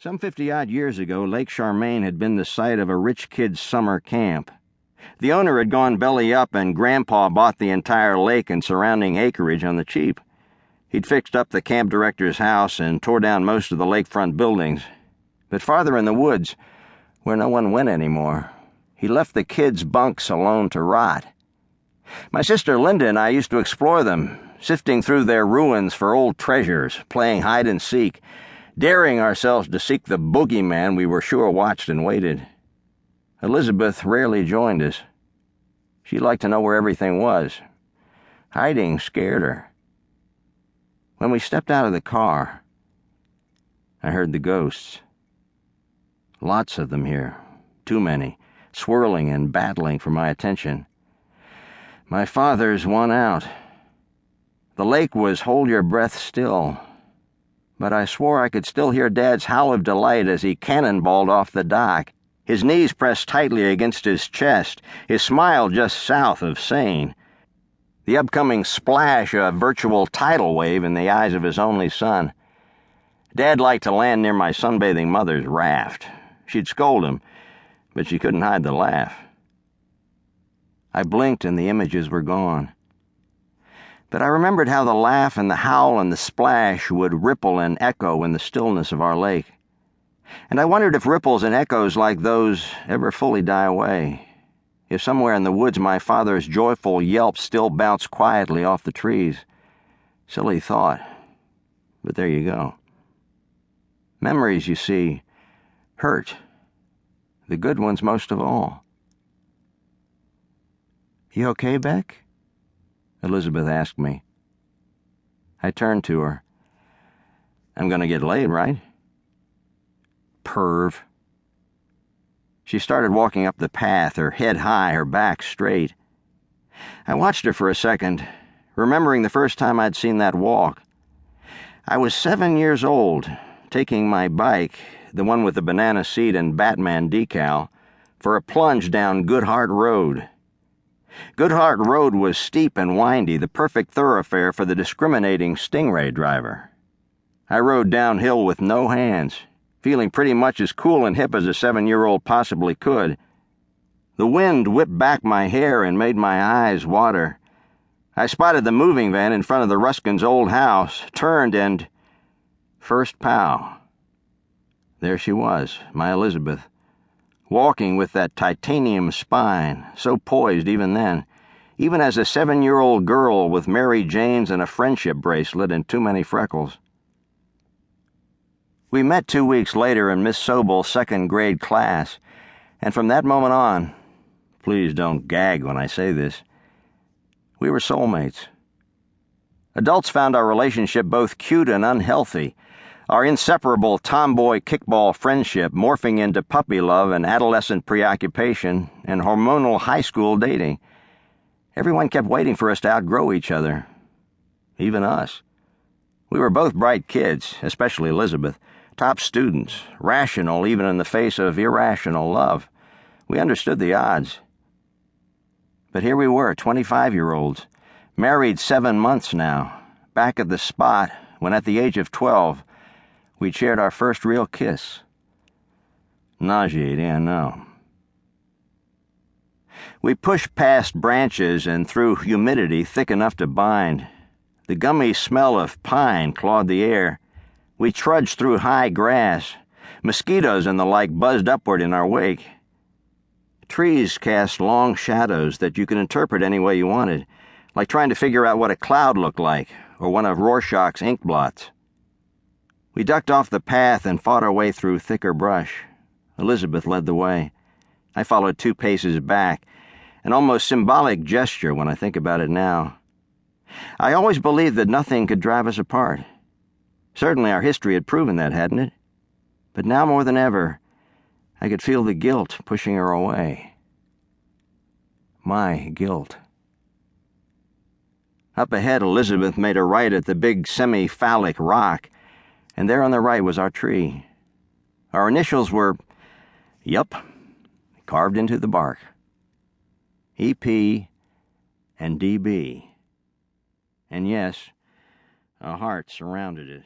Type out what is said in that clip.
Some 50-odd years ago, Lake Charmaine had been the site of a rich kid's summer camp. The owner had gone belly up, and Grandpa bought the entire lake and surrounding acreage on the cheap. He'd fixed up the camp director's house and tore down most of the lakefront buildings. But farther in the woods, where no one went anymore, he left the kids' bunks alone to rot. My sister Linda and I used to explore them, sifting through their ruins for old treasures, playing hide-and-seek, daring ourselves to seek the boogeyman we were sure watched and waited. Elizabeth rarely joined us. She liked to know where everything was. Hiding scared her. When we stepped out of the car, I heard the ghosts. Lots of them here, too many, swirling and battling for my attention. My father's won out. The lake was hold your breath still, but I swore I could still hear Dad's howl of delight as he cannonballed off the dock, his knees pressed tightly against his chest, his smile just south of sane. The upcoming splash a virtual tidal wave in the eyes of his only son. Dad liked to land near my sunbathing mother's raft. She'd scold him, but she couldn't hide the laugh. I blinked and the images were gone. But I remembered how the laugh and the howl and the splash would ripple and echo in the stillness of our lake. And I wondered if ripples and echoes like those ever fully die away. If somewhere in the woods my father's joyful yelp still bounced quietly off the trees. Silly thought, but there you go. Memories, you see, hurt. The good ones most of all. "You okay, Beck?" Elizabeth asked me. I turned to her. "I'm going to get laid, right?" "Perv." She started walking up the path, her head high, her back straight. I watched her for a second, remembering the first time I'd seen that walk. I was 7 years old, taking my bike, the one with the banana seat and Batman decal, for a plunge down Goodhart Road. Goodhart Road was steep and windy, the perfect thoroughfare for the discriminating stingray driver. I rode downhill with no hands, feeling pretty much as cool and hip as a 7-year-old possibly could. The wind whipped back my hair and made my eyes water. I spotted the moving van in front of the Ruskins' old house, turned and... First pow. There she was, my Elizabeth, walking with that titanium spine, so poised even then, even as a 7-year-old girl with Mary Jane's and a friendship bracelet and too many freckles. We met 2 weeks later in Miss Sobel's second-grade class, and from that moment on, please don't gag when I say this, we were soulmates. Adults found our relationship both cute and unhealthy, our inseparable tomboy kickball friendship morphing into puppy love and adolescent preoccupation and hormonal high school dating. Everyone kept waiting for us to outgrow each other. Even us. We were both bright kids, especially Elizabeth, top students, rational even in the face of irrational love. We understood the odds. But here we were, 25-year-olds, married 7 months now, back at the spot when at the age of 12, we'd shared our first real kiss. Nauseating, I know. We pushed past branches and through humidity thick enough to bind. The gummy smell of pine clawed the air. We trudged through high grass. Mosquitoes and the like buzzed upward in our wake. Trees cast long shadows that you could interpret any way you wanted, like trying to figure out what a cloud looked like, or one of Rorschach's ink blots. We ducked off the path and fought our way through thicker brush. Elizabeth led the way. I followed 2 paces back, an almost symbolic gesture when I think about it now. I always believed that nothing could drive us apart. Certainly our history had proven that, hadn't it? But now more than ever, I could feel the guilt pushing her away. My guilt. Up ahead, Elizabeth made a right at the big semi-phallic rock, and there on the right was our tree. Our initials were, yup, carved into the bark. EP and DB. And yes, a heart surrounded it.